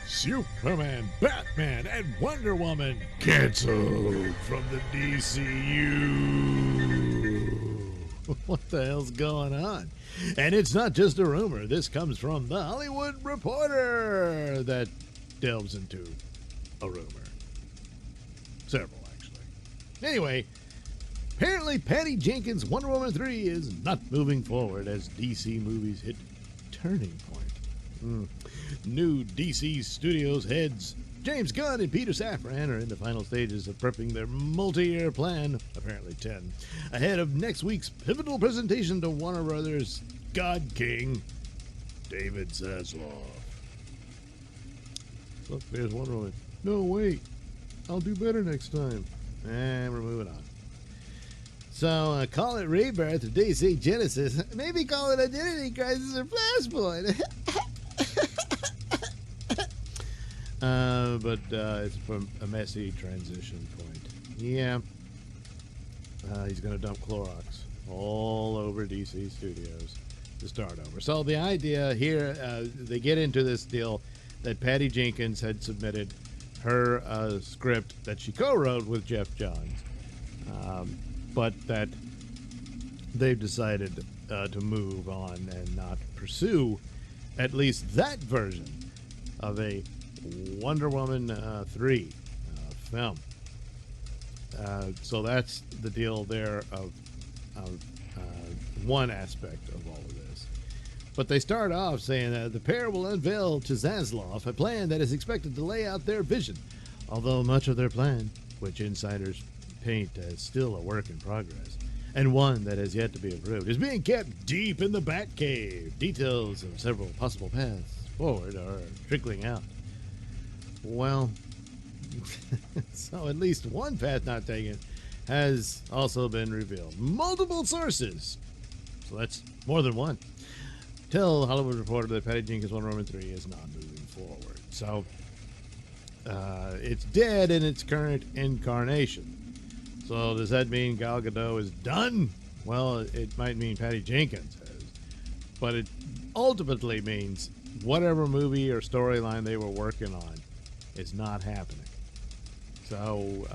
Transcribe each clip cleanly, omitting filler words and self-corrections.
Superman, Batman, and Wonder Woman canceled from the DCU. What the hell's going on? And it's not just a rumor. This comes from The Hollywood Reporter that delves into a rumor. Several, actually. Anyway, apparently Patty Jenkins' Wonder Woman 3 is not moving forward as DC movies hit turning point. New DC Studios heads James Gunn and Peter Safran are in the final stages of prepping their multi-year plan, apparently 10, ahead of next week's pivotal presentation to Warner Brothers' God King, David Zaslav. Look, there's Wonder Woman. No, wait. I'll do better next time. And we're moving on. So, call it Rebirth of DC Genesis. Maybe call it Identity Crisis or Flashpoint. But it's from a messy transition point. Yeah. He's going to dump Clorox all over DC Studios to start over. So the idea here, they get into this deal that Patty Jenkins had submitted her script that she co-wrote with Jeff Johns, but that they've decided to move on and not pursue at least that version of a Wonder Woman 3 film. So that's the deal there of one aspect of all of this. But they start off saying that the pair will unveil to Zaslav a plan that is expected to lay out their vision, although much of their plan, which insiders paint as still a work in progress, and one that has yet to be approved, is being kept deep in the Batcave. Details of several possible paths forward are trickling out. Well, so at least one path not taken has also been revealed. Multiple sources, so that's more than one, tell Hollywood Reporter that Patty Jenkins' Wonder Woman 3 is not moving forward. So it's dead in its current incarnation. So does that mean Gal Gadot is done? Well, it might mean Patty Jenkins has, but it ultimately means whatever movie or storyline they were working on is not happening. So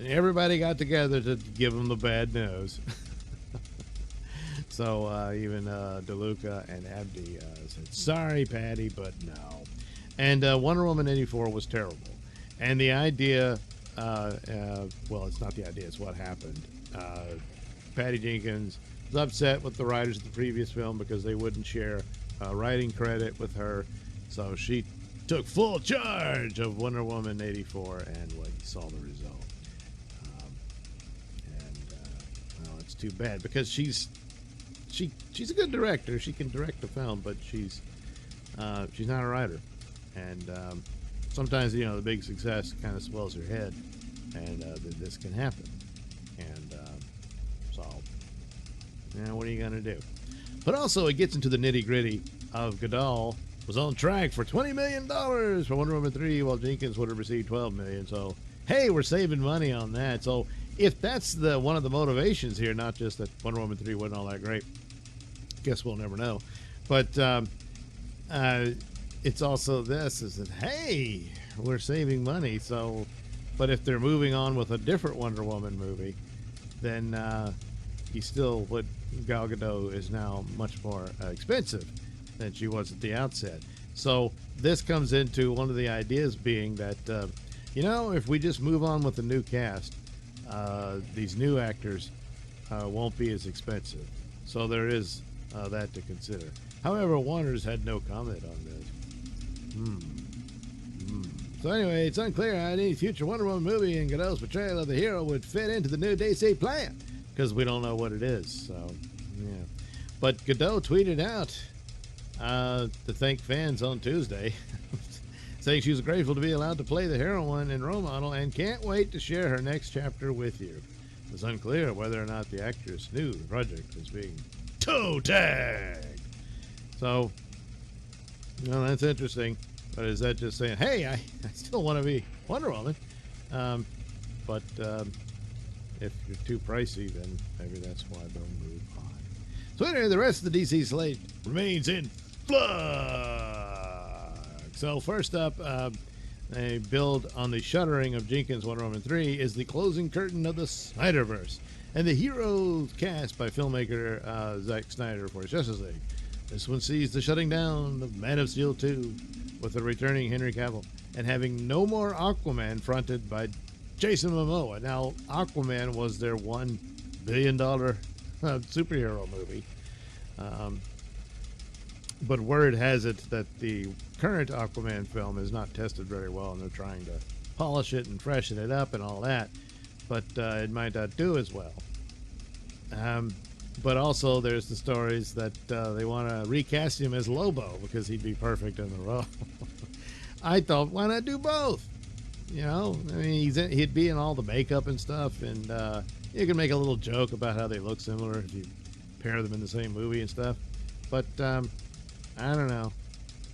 everybody got together to give them the bad news. So even DeLuca and Abdi said, sorry, Patty, but no. And Wonder Woman 84 was terrible. And the idea, well, it's not the idea, it's what happened. Patty Jenkins was upset with the writers of the previous film because they wouldn't share writing credit with her. So she took full charge of Wonder Woman 84, and well, you saw the result. Well, it's too bad because she's a good director. She can direct a film, but she's not a writer. And sometimes, you know, the big success kind of swells her head, and this can happen. And so, what are you going to do? But also, it gets into the nitty-gritty of Gadot was on track for $20 million for Wonder Woman 3, while Jenkins would have received $12 million. So, hey, we're saving money on that. So, if that's one of the motivations here, not just that Wonder Woman 3 wasn't all that great, guess we'll never know. But it's also this, is that, hey, we're saving money. So, but if they're moving on with a different Wonder Woman movie, then Gal Gadot is now much more expensive than she was at the outset. So this comes into one of the ideas being that, if we just move on with the new cast, these new actors won't be as expensive. So there is that to consider. However, Warner's had no comment on this. So anyway, it's unclear how any future Wonder Woman movie and Gadot's portrayal of the hero would fit into the new DC plan, because we don't know what it is. So, yeah. But Gadot tweeted out to thank fans on Tuesday, saying she was grateful to be allowed to play the heroine and role model and can't wait to share her next chapter with you. It was unclear whether or not the actress knew the project was being toe-tagged. So, that's interesting. But is that just saying, hey, I still want to be Wonder Woman? But if you're too pricey, then maybe that's why they'll move on. So anyway, the rest of the DC slate remains in flux. So first up, a build on the shuttering of Jenkins' Wonder Woman 3 is the closing curtain of the Snyderverse and the heroes cast by filmmaker Zack Snyder for Justice League. This one sees the shutting down of Man of Steel 2 with the returning Henry Cavill and having no more Aquaman fronted by Jason Momoa. Now, Aquaman was their $1 billion superhero movie. But word has it that the current Aquaman film is not tested very well, and they're trying to polish it and freshen it up and all that. But it might not do as well. But also, there's the stories that they want to recast him as Lobo because he'd be perfect in the role. I thought, why not do both? You know, I mean, he'd be in all the makeup and stuff, and you can make a little joke about how they look similar if you pair them in the same movie and stuff. But I don't know.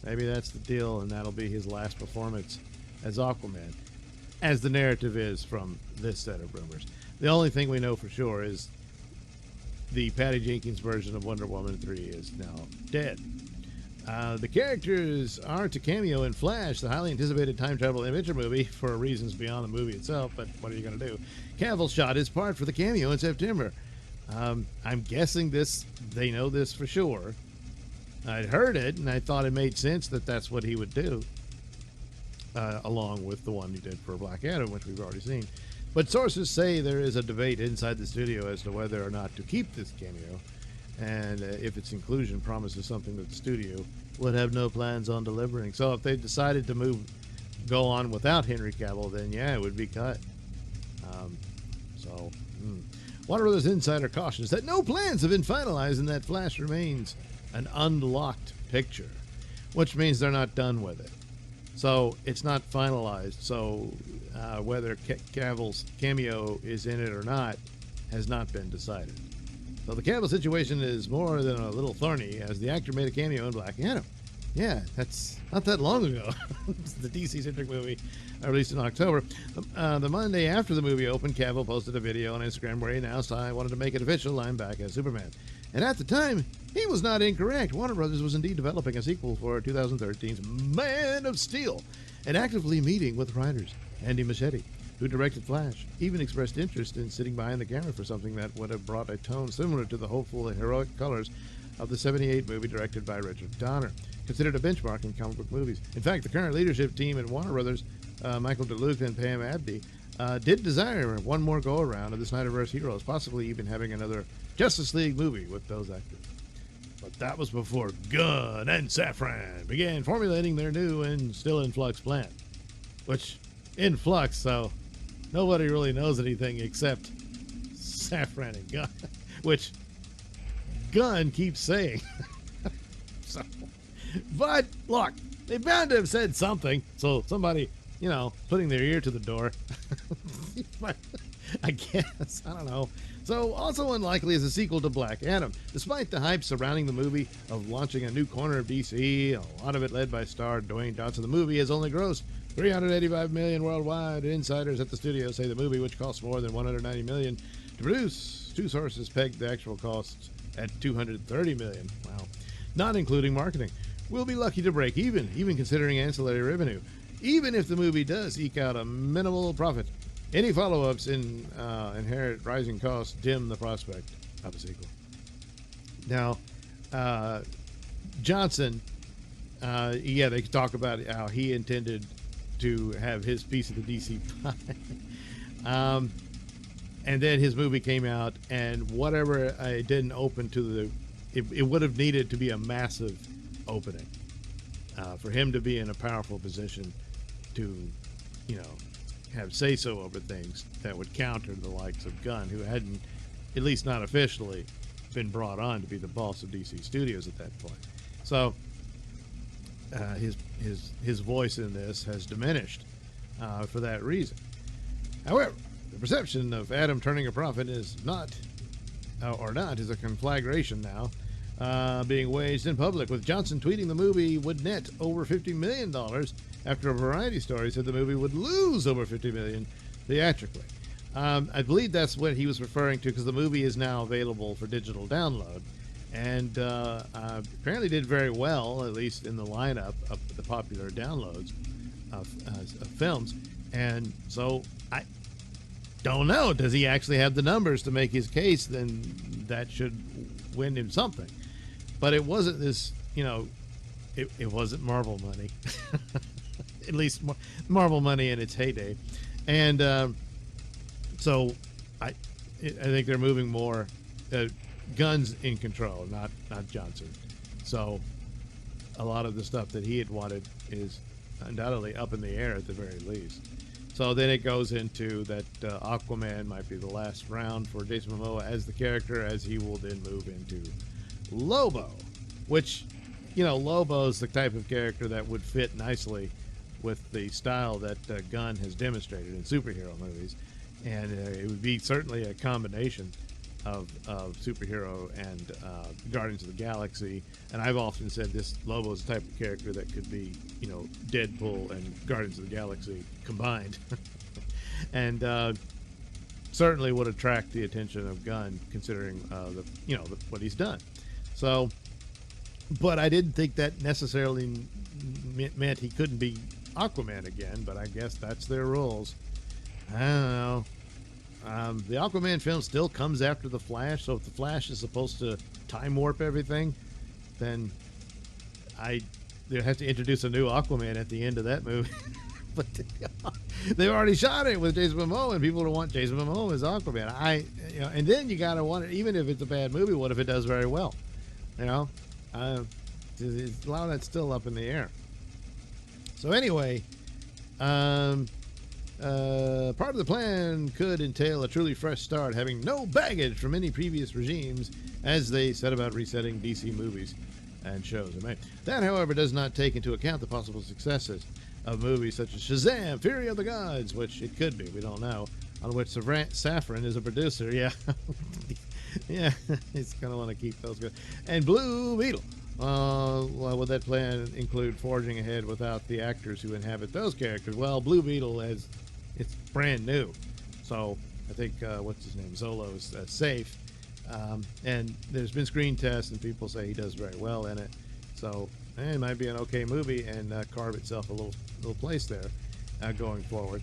Maybe that's the deal, and that'll be his last performance as Aquaman, as the narrative is from this set of rumors. The only thing we know for sure is the Patty Jenkins version of Wonder Woman 3 is now dead. The characters are to cameo in Flash, the highly anticipated time travel adventure movie, for reasons beyond the movie itself, but what are you going to do? Cavill shot his part for the cameo in September. I'm guessing they know this for sure. I'd heard it, and I thought it made sense that that's what he would do, along with the one he did for Black Adam, which we've already seen. But sources say there is a debate inside the studio as to whether or not to keep this cameo, and if its inclusion promises something that the studio would have no plans on delivering. So if they decided to go on without Henry Cavill, then yeah, it would be cut. Warner Brothers Insider cautions that no plans have been finalized and that Flash remains an unlocked picture, which means they're not done with it. So it's not finalized. So whether Cavill's cameo is in it or not has not been decided. So the Cavill situation is more than a little thorny, as the actor made a cameo in Black Adam. Yeah, that's not that long ago. The DC-centric movie released in October. The Monday after the movie opened, Cavill posted a video on Instagram where he announced, "I wanted to make it official, I'm back as Superman." And at the time, he was not incorrect. Warner Brothers was indeed developing a sequel for 2013's Man of Steel and actively meeting with writers. Andy Muschietti, who directed Flash, even expressed interest in sitting behind the camera for something that would have brought a tone similar to the hopeful and heroic colors of the '78 movie directed by Richard Donner, considered a benchmark in comic book movies. In fact, the current leadership team at Warner Brothers, Michael DeLuca and Pam Abdi, did desire one more go-around of the Snyderverse heroes, possibly even having another Justice League movie with those actors. But that was before Gunn and Safran began formulating their new and still in flux plan. Which, in flux, so nobody really knows anything except Safran and Gunn, which Gunn keeps saying. So, but look, they bound to have said something, so somebody, putting their ear to the door. I guess, I don't know. So, also unlikely is a sequel to Black Adam. Despite the hype surrounding the movie of launching a new corner of DC, a lot of it led by star Dwayne Johnson, the movie has only grossed $385 million worldwide. Insiders at the studio say the movie, which costs more than $190 million to produce, two sources pegged the actual costs at $230 million. Wow. Not including marketing. We'll be lucky to break even considering ancillary revenue, even if the movie does eke out a minimal profit. Any follow-ups in inherent rising costs dim the prospect of a sequel. Now, Johnson, they talk about how he intended to have his piece of the DC pie. And then his movie came out, and whatever it didn't open to it would have needed to be a massive opening for him to be in a powerful position to, have say-so over things that would counter the likes of Gunn, who hadn't, at least not officially, been brought on to be the boss of DC Studios at that point. So his voice in this has diminished for that reason. However, the perception of Adam turning a profit is is a conflagration now being waged in public, with Johnson tweeting the movie would net over $50 million after a variety story said the movie would lose over $50 million theatrically. I believe that's what he was referring to, because the movie is now available for digital download, and apparently did very well, at least in the lineup of the popular downloads of films. And so I don't know, does he actually have the numbers to make his case? Then that should win him something. But it wasn't this, it wasn't Marvel money. At least Marvel money in its heyday. And so I think they're moving more Gunn's in control, not Johnson. So a lot of the stuff that he had wanted is undoubtedly up in the air at the very least. So then it goes into that Aquaman might be the last round for Jason Momoa as the character, as he will then move into Lobo, which, Lobo's the type of character that would fit nicely with the style that Gunn has demonstrated in superhero movies. And it would be certainly a combination of superhero and Guardians of the Galaxy. And I've often said this Lobo is the type of character that could be, Deadpool and Guardians of the Galaxy combined. And certainly would attract the attention of Gunn, considering what he's done. So, but I didn't think that necessarily meant he couldn't be Aquaman again, but I guess that's their rules. I don't know. The Aquaman film still comes after The Flash, so if The Flash is supposed to time warp everything, then they have to introduce a new Aquaman at the end of that movie. But they've already shot it with Jason Momoa, and people don't want Jason Momoa as Aquaman. And then you gotta want it, even if it's a bad movie. What if it does very well? A lot of that's still up in the air. So anyway, part of the plan could entail a truly fresh start, having no baggage from any previous regimes as they set about resetting DC movies and shows. That, however, does not take into account the possible successes of movies such as Shazam, Fury of the Gods, which it could be, we don't know, on which Safran is a producer. Yeah. Yeah, he's going to want to keep those good. And Blue Beetle. Would that plan include forging ahead without the actors who inhabit those characters? Well, Blue Beetle it's brand new, so I think what's his name, Zolo's safe. And there's been screen tests, and people say he does very well in it. So it might be an okay movie and carve itself a little place there going forward.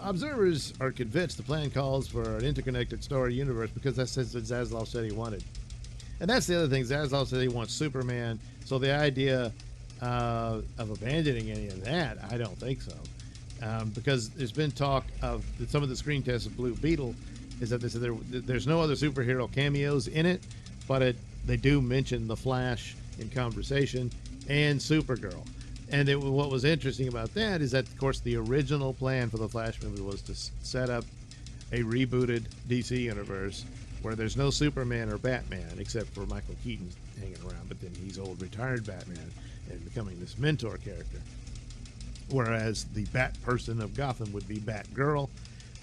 Observers are convinced the plan calls for an interconnected story universe because that's what Zaslav said he wanted. And that's the other thing. Zaslav said he wants Superman. So the idea of abandoning any of that, I don't think so. Because there's been talk of some of the screen tests of Blue Beetle is that they said there's no other superhero cameos in it, but they do mention the Flash in conversation and Supergirl. And what was interesting about that is that, of course, the original plan for the Flash movie was to set up a rebooted DC universe where there's no Superman or Batman, except for Michael Keaton hanging around, but then he's old retired Batman and becoming this mentor character. Whereas the Bat person of Gotham would be Batgirl,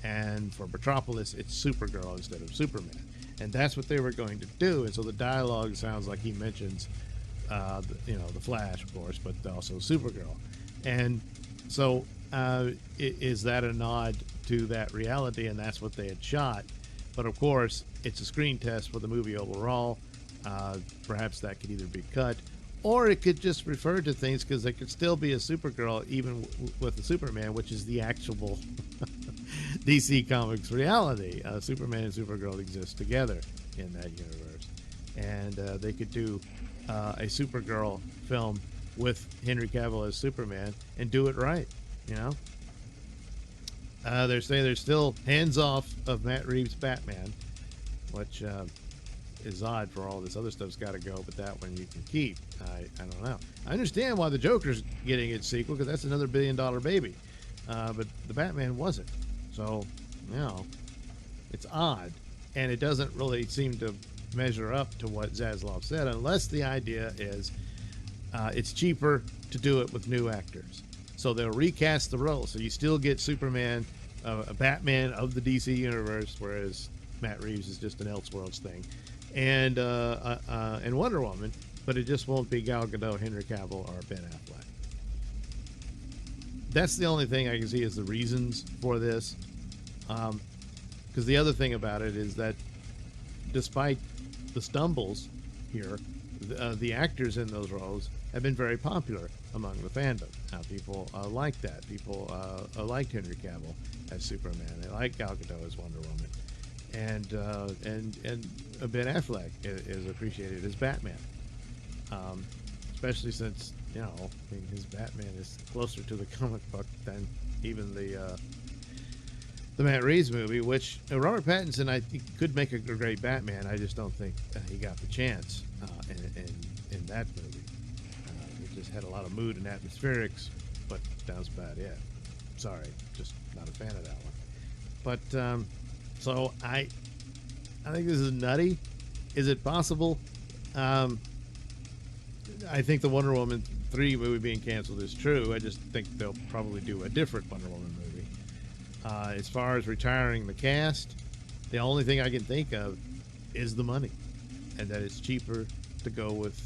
and for Metropolis, it's Supergirl instead of Superman. And that's what they were going to do. And so the dialogue sounds like he mentions the Flash, of course, but also Supergirl. And so is that a nod to that reality? And that's what they had shot. But of course, it's a screen test for the movie overall. Perhaps that could either be cut, or it could just refer to things, because there could still be a Supergirl even with the Superman, which is the actual DC Comics reality. Superman and Supergirl exist together in that universe. And they could do a Supergirl film with Henry Cavill as Superman and do it right, They're saying they're still hands off of Matt Reeves' Batman, which is odd, for all this other stuff's got to go, but that one you can keep. I don't know. I understand why the Joker's getting its sequel, because that's another $1 billion baby, but the Batman wasn't. So, it's odd, and it doesn't really seem to measure up to what Zaslav said, unless the idea is it's cheaper to do it with new actors. So they'll recast the role. So you still get Superman, a Batman of the DC universe, whereas Matt Reeves is just an Elseworlds thing, and Wonder Woman, but it just won't be Gal Gadot, Henry Cavill, or Ben Affleck. That's the only thing I can see as the reasons for this. Because the other thing about it is that despite the stumbles here, the actors in those roles have been very popular among the fandom. People like that. People like Henry Cavill as Superman. They like Gal Gadot as Wonder Woman, and Ben Affleck is appreciated as Batman. Especially since, you know, I mean, his Batman is closer to the comic book than even the Matt Reeves movie, which Robert Pattinson, I think, could make a great Batman. I just don't think he got the chance in that movie. It just had a lot of mood and atmospherics, but that was about it. Sorry, just not a fan of that one. But so I think this is nutty. Is it possible? I think the Wonder Woman 3 movie being canceled is true. I just think they'll probably do a different Wonder Woman movie. As far as retiring the cast, the only thing I can think of is the money, and that it's cheaper to go with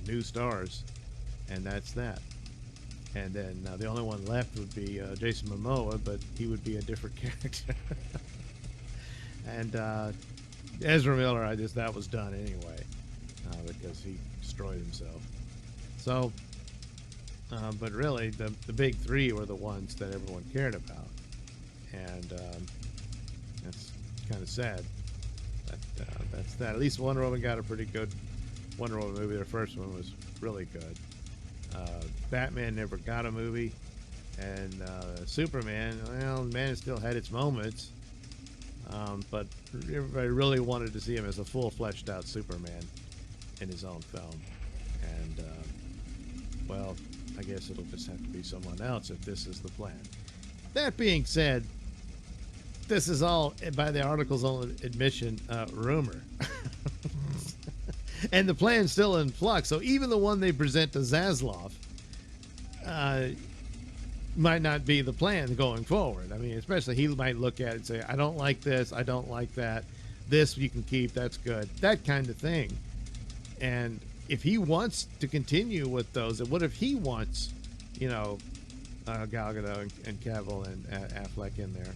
new stars, and that's that. And then the only one left would be Jason Momoa, but he would be a different character. And Ezra Miller, that was done anyway, because he destroyed himself. So, but really, the big three were the ones that everyone cared about, and that's kind of sad. That's that. At least Wonder Woman got a pretty good Wonder Woman movie. Their first one was really good. Batman never got a movie, and Superman, well, man, still had its moments, but everybody really wanted to see him as a full fleshed out Superman in his own film. And well, I guess it'll just have to be someone else if this is the plan. That being said, this is all, by the article's own admission, rumor. And the plan's still in flux. So even the one they present to Zaslav might not be the plan going forward. I mean, especially he might look at it and say, I don't like this, I don't like that. This you can keep, that's good. That kind of thing. And if he wants to continue with those, and what if he wants, you know, Gal Gadot and Cavill and Affleck in there,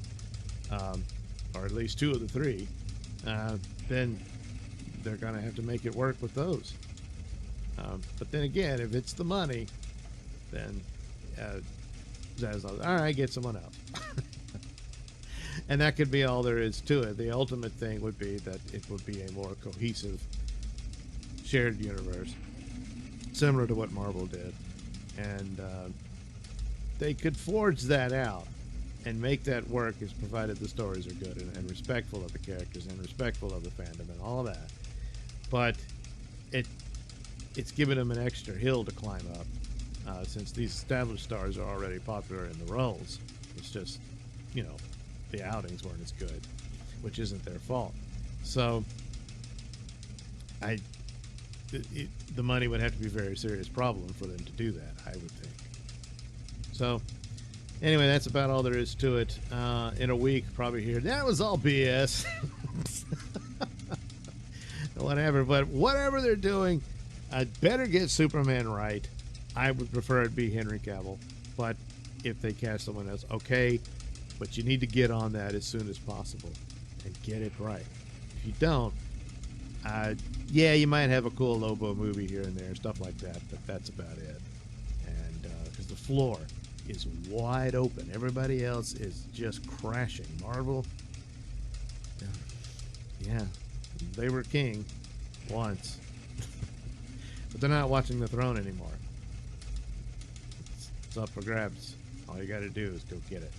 or at least two of the three, then they're going to have to make it work with those. But then again, if it's the money, then all right, get someone else. And that could be all there is to it. The ultimate thing would be that it would be a more cohesive shared universe, similar to what Marvel did. And they could forge that out and make that work, as provided the stories are good and respectful of the characters and respectful of the fandom and all that. But it's given them an extra hill to climb up, since these established stars are already popular in the roles. It's just, you know, the outings weren't as good, which isn't their fault. So the money would have to be a very serious problem for them to do that, I would think. So anyway, that's about all there is to it. In a week, probably here. That was all BS. Whatever, but whatever they're doing, I'd better get Superman right. I would prefer it be Henry Cavill, but if they cast someone else, okay, but you need to get on that as soon as possible and get it right. If you don't, yeah, you might have a cool Lobo movie here and there, stuff like that, but that's about it. And because the floor is wide open, everybody else is just crashing. Marvel, yeah, they were king once, but they're not watching the throne anymore. It's up for grabs. All you got to do is go get it.